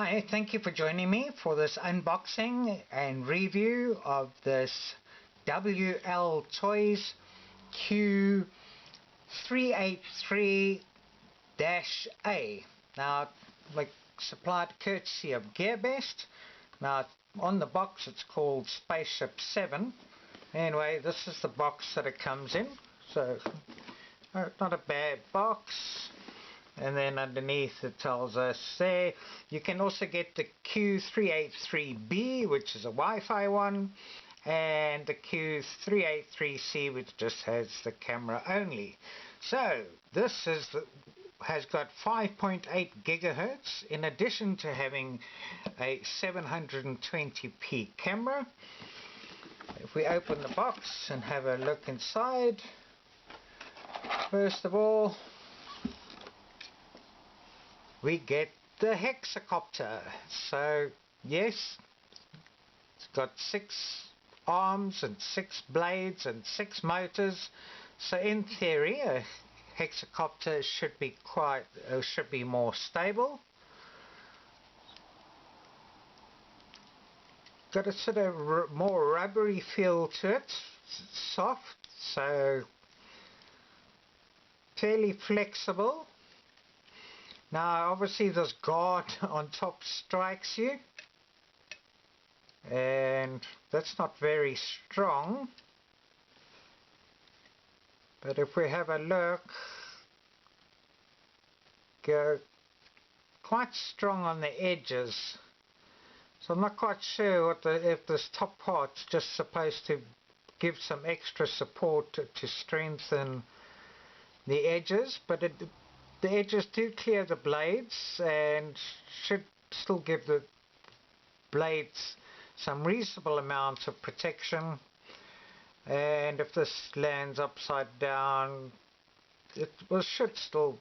Hi, thank you for joining me for this unboxing and review of this WLToys Q383-A. Now, like supplied courtesy of GearBest. Now, on the box it's called Spaceship 7. Anyway, this is the box that it comes in. So, not a bad box. And then underneath it tells us there you can also get the Q383B, which is a Wi-Fi one, and the Q383C, which just has the camera only. So this has got 5.8 gigahertz in addition to having a 720p camera. If we open the box and have a look inside, first of all we get the Hexacopter. So yes, it's got 6 arms and 6 blades and 6 motors. So in theory a Hexacopter should be more stable. Got a sort of more rubbery feel to it. It's soft, so fairly flexible. Now obviously this guard on top strikes you, and that's not very strong, but if we have a look, go quite strong on the edges. So I'm not quite sure if this top part's just supposed to give some extra support to strengthen the edges, but the edges do clear the blades and should still give the blades some reasonable amount of protection. And if this lands upside down, it should still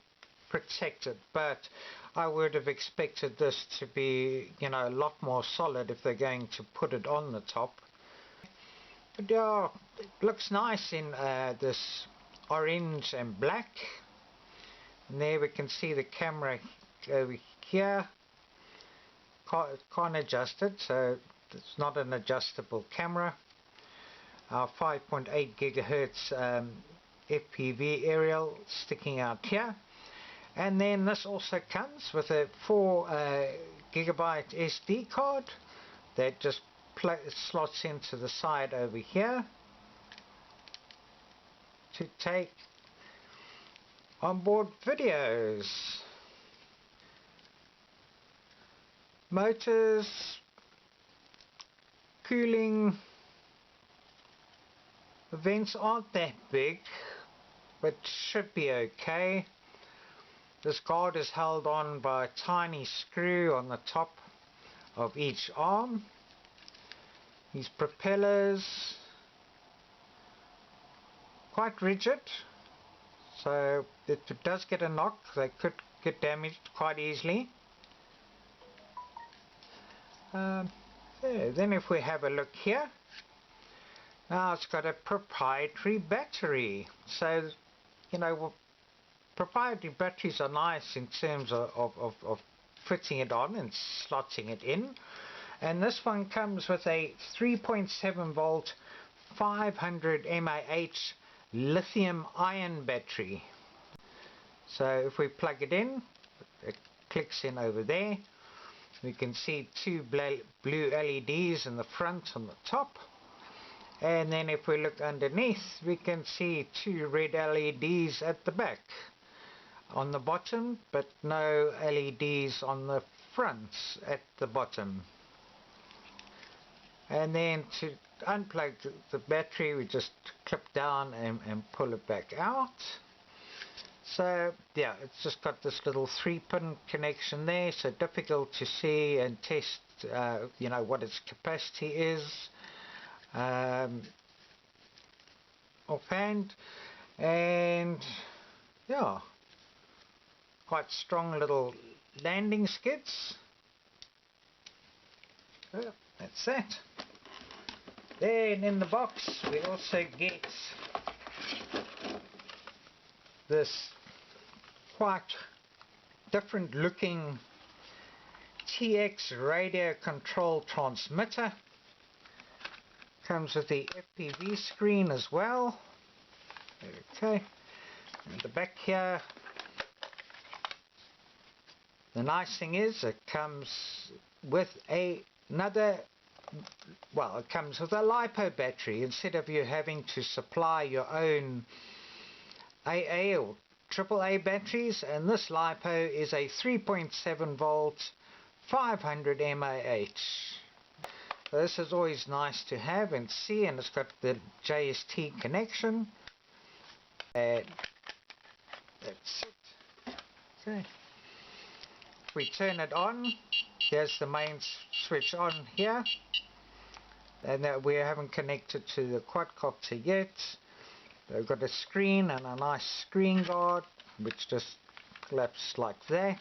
protect it, but I would have expected this to be, a lot more solid if they're going to put it on the top. But yeah, it looks nice in this orange and black. And there we can see the camera over here. Can't adjust it, so it's not an adjustable camera. Our 5.8 gigahertz FPV aerial sticking out here. And then this also comes with a 4 gigabyte SD card that just slots into the side over here to take onboard videos. Motors, cooling, the vents aren't that big, but should be okay. This guard is held on by a tiny screw on the top of each arm. These propellers, quite rigid. So if it does get a knock, they could get damaged quite easily. Then if we have a look here, now it's got a proprietary battery. So, proprietary batteries are nice in terms of fitting it on and slotting it in. And this one comes with a 3.7 volt 500 mAh lithium ion battery. So if we plug it in, it clicks in over there. We can see 2 blue LEDs in the front on the top, and then if we look underneath we can see 2 red LEDs at the back on the bottom, but no LEDs on the front at the bottom. And then to unplug the battery we just clip down and pull it back out. So yeah, it's just got this little 3-pin connection there, so difficult to see and test what its capacity is offhand. And yeah, quite strong little landing skids. So that's that. Then in the box we also get this quite different looking TX radio control transmitter. Comes with the FPV screen as well. Okay, and the back here, the nice thing is it comes with another, well, it comes with a LiPo battery instead of you having to supply your own AA or AAA batteries. And this LiPo is a 3.7 volts 500 mAh. So this is always nice to have and see, and it's got the JST connection. And that's it. Okay. If we turn it on, here's the main switch on here. And we haven't connected to the quadcopter yet. They've got a screen and a nice screen guard, which just collapses like that.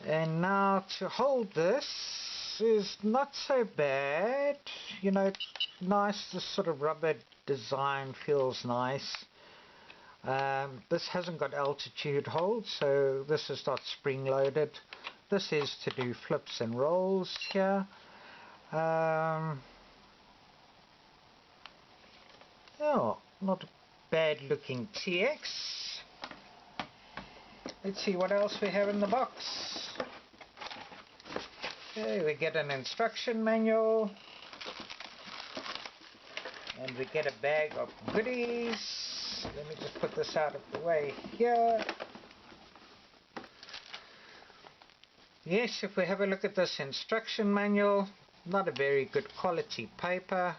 And now to hold this is not so bad, you know, it's nice. This sort of rubber design feels nice. This hasn't got altitude hold, so this is not spring loaded. This is to do flips and rolls here. Oh, not a bad looking TX. Let's see what else we have in the box. Okay, we get an instruction manual, and we get a bag of goodies. Let me just put this out of the way here. Yes, if we have a look at this instruction manual, not a very good quality paper.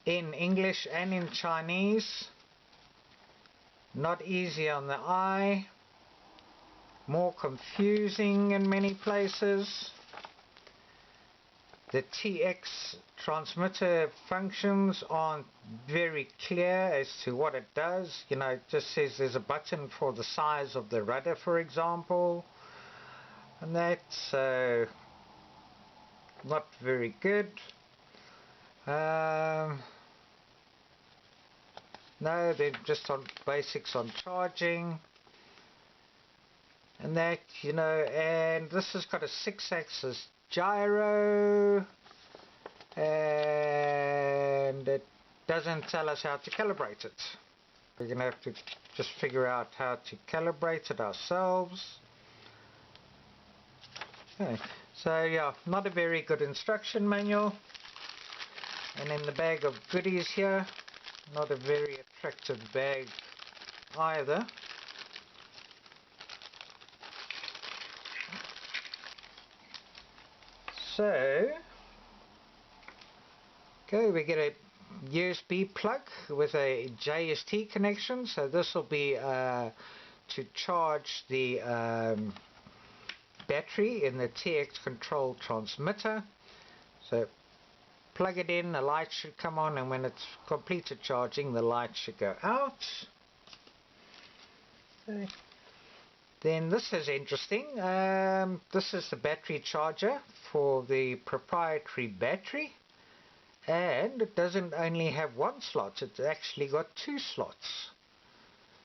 In English and in Chinese. Not easy on the eye. More confusing in many places. The TX transmitter functions aren't very clear as to what it does. You know, it just says there's a button for the size of the rudder, for example. And that's not very good. No, they're just on basics on charging. And that, you know, and this has got a 6-axis gyro, and it doesn't tell us how to calibrate it. We're going to have to just figure out how to calibrate it ourselves. Okay, so yeah, not a very good instruction manual. And in the bag of goodies here, not a very attractive bag either. So, okay, we get a USB plug with a JST connection. So this will be to charge the battery in the TX control transmitter. So plug it in, the light should come on, and when it's completed charging, the light should go out. Okay. Then this is interesting. This is the battery charger for the proprietary battery, and it doesn't only have one slot, it's actually got 2 slots.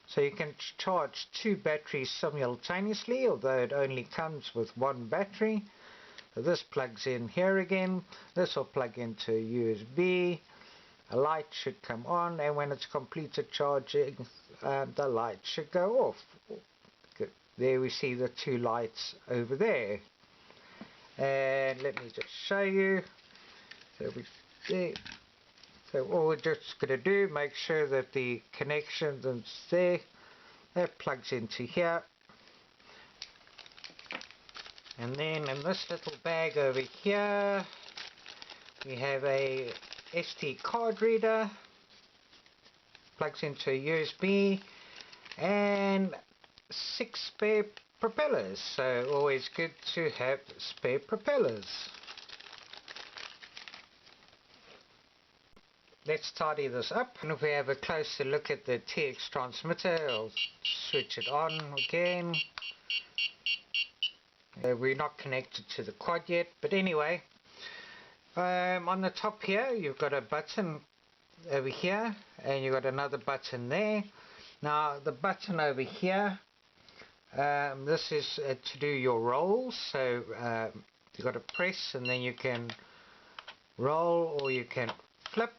So you can charge 2 batteries simultaneously, although it only comes with 1 battery. So this plugs in here again. This will plug into a USB. A light should come on, and when it's completed charging, the light should go off. Good. There we see the 2 lights over there. And let me just show you. So all we're just going to do, make sure that the connection is there. That plugs into here. And then in this little bag over here, we have a SD card reader. Plugs into a USB. And 6 spare propellers. So always good to have spare propellers. Let's tidy this up, and if we have a closer look at the TX transmitter, I'll switch it on again. We're not connected to the quad yet, but anyway, on the top here you've got a button over here, and you've got another button there. Now the button over here This is to do your rolls, so you've got to press and then you can roll or you can flip.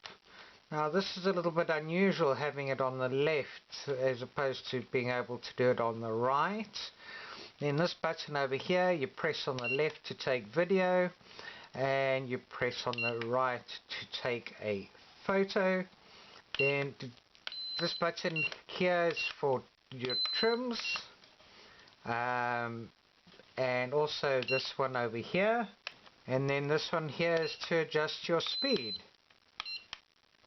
Now this is a little bit unusual, having it on the left as opposed to being able to do it on the right. Then this button over here, you press on the left to take video and you press on the right to take a photo. Then this button here is for your trims, and also this one over here, and then this one here is to adjust your speed.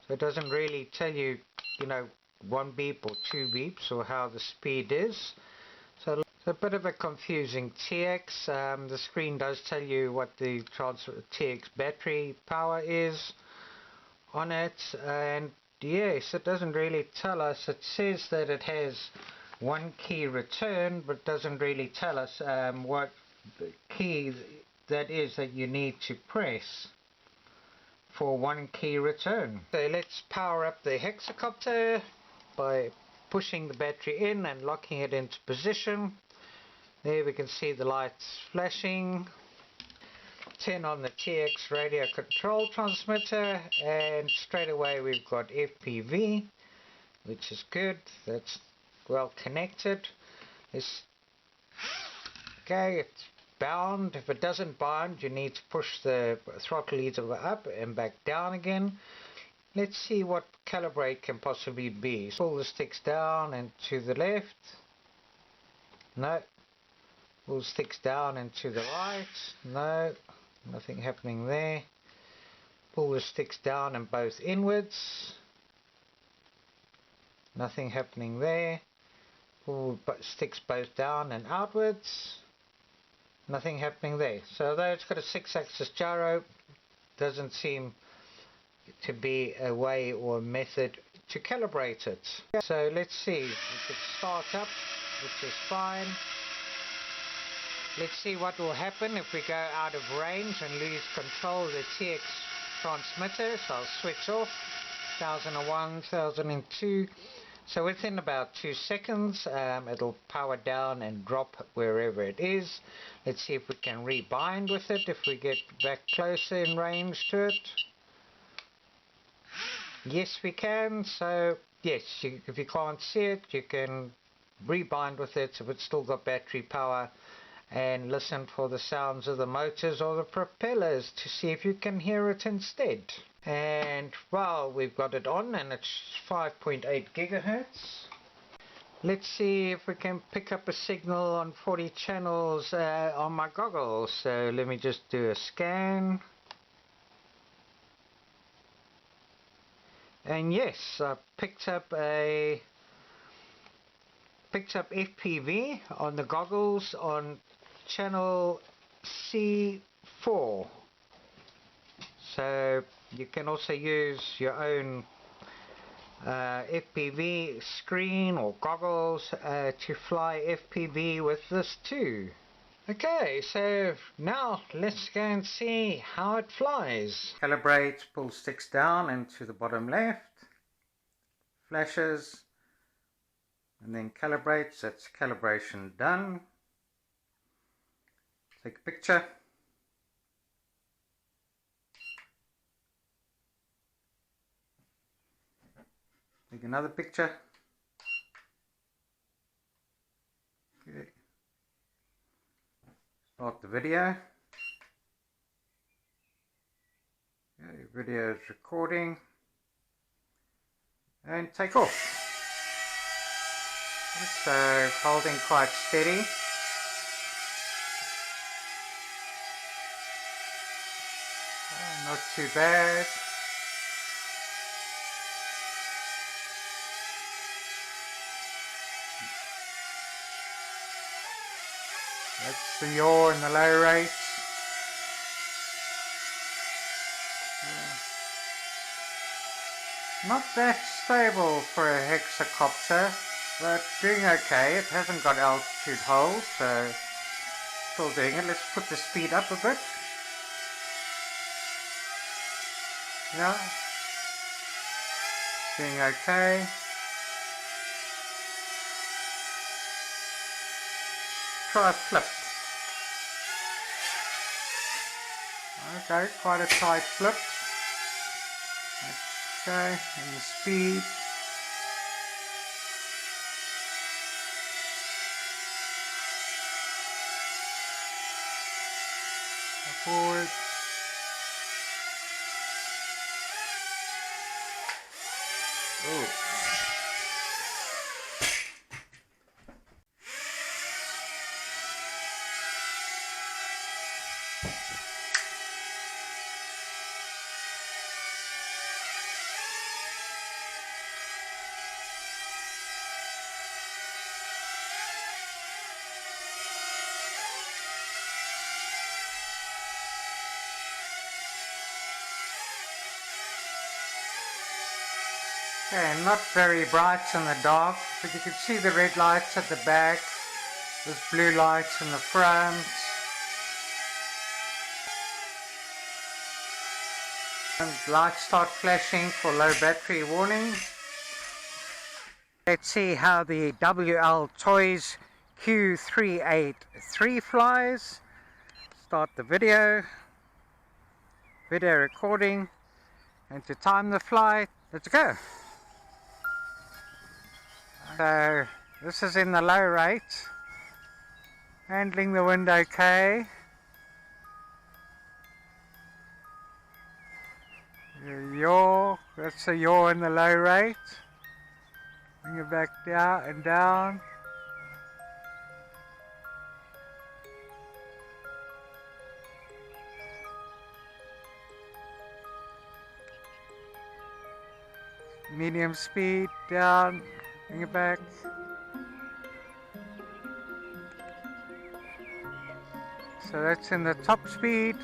So it doesn't really tell you, you know, 1 beep or 2 beeps or how the speed is. So it's a bit of a confusing TX. The screen does tell you what the TX battery power is on it, and yes, it doesn't really tell us. It says that it has 1 key return, but doesn't really tell us what key that is that you need to press for 1 key return. So let's power up the Hexacopter by pushing the battery in and locking it into position. There we can see the lights flashing. Turn on the TX radio control transmitter and straight away we've got FPV, which is good. That's well connected. Okay, it's bound. If it doesn't bind, you need to push the throttle lever up and back down again. Let's see what calibrate can possibly be. Pull the sticks down and to the left. No. Pull the sticks down and to the right. No. Nothing happening there. Pull the sticks down and both inwards. Nothing happening there. Pull the sticks both down and outwards. Nothing happening there. So although it's got a 6-axis gyro, doesn't seem to be a way or a method to calibrate it. So let's see. We could start up, which is fine. Let's see what will happen if we go out of range and lose control of the TX transmitter. So I'll switch off 1001, 1002. So within about 2 seconds it'll power down and drop wherever it is. Let's see if we can rebind with it if we get back closer in range to it. Yes, we can. So yes, if you can't see it, you can rebind with it if it's still got battery power and listen for the sounds of the motors or the propellers to see if you can hear it instead. And well, we've got it on and it's 5.8 gigahertz. Let's see if we can pick up a signal on 40 channels on my goggles. So let me just do a scan. And yes, I picked up FPV on the goggles on channel C4. So you can also use your own FPV screen or goggles to fly FPV with this too. Okay, so now let's go and see how it flies. Calibrate, pull sticks down into the bottom left, flashes, and then calibrates. That's calibration done. Take a picture. Take another picture. Okay. Start the video. Okay, video is recording. And take off. So holding quite steady. Not too bad. That's the yaw and the low rates. Not that stable for a hexacopter, but doing okay. It hasn't got altitude hold, so still doing it. Let's put the speed up a bit. Yeah, doing okay. try a flip. Okay, quite a tight flip. Okay, and the speed. Forward. Oh. Okay, not very bright in the dark, but you can see the red lights at the back, there's blue lights in the front. And lights start flashing for low battery warning. Let's see how the WLToys Q383 flies. Start the video recording, and to time the flight, let's go. So this is in the low rate, handling the wind okay. Yaw, that's a yaw in the low rate. Bring it back down and down. Medium speed down, bring it back. So that's in the top speed.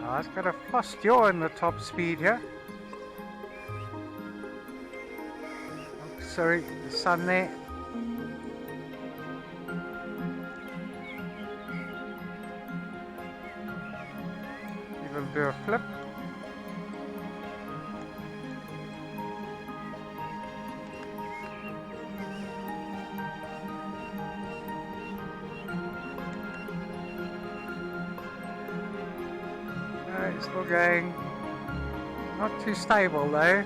Oh, it's got a frost yaw in the top speed here. Oh, sorry, the sun there. We'll do a flip. Still going. Not too stable though.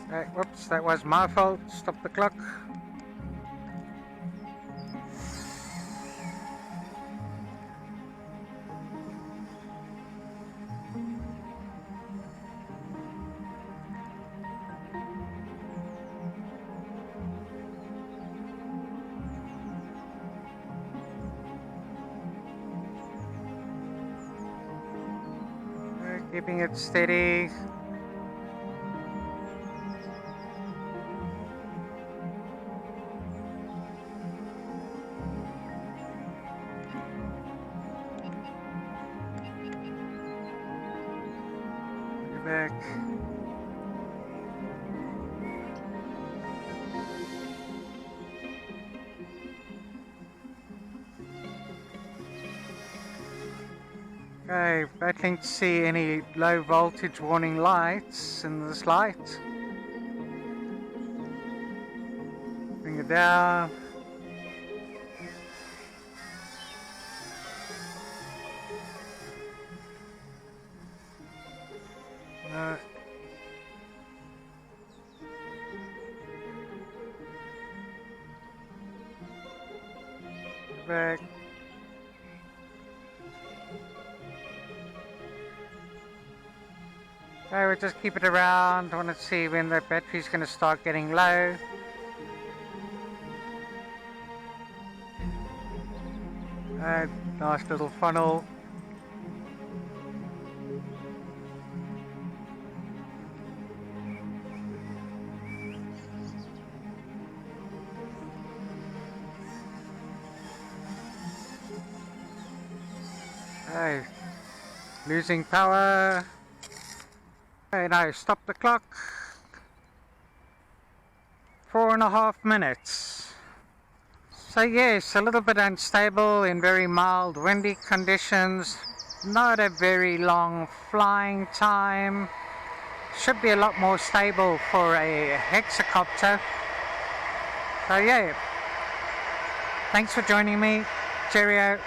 Okay, whoops, that was my fault. Stop the clock. Okay, keeping it steady. Back. Okay, battling to see any low voltage warning lights in this light. Bring it down. No. Back. Okay, we'll just keep it around. I want to see when the battery's going to start getting low. Nice little funnel. Okay, losing power. Okay, now stop the clock. 4.5 minutes. So yes, a little bit unstable in very mild windy conditions. Not a very long flying time. Should be a lot more stable for a hexacopter. So yeah, thanks for joining me. Cheerio.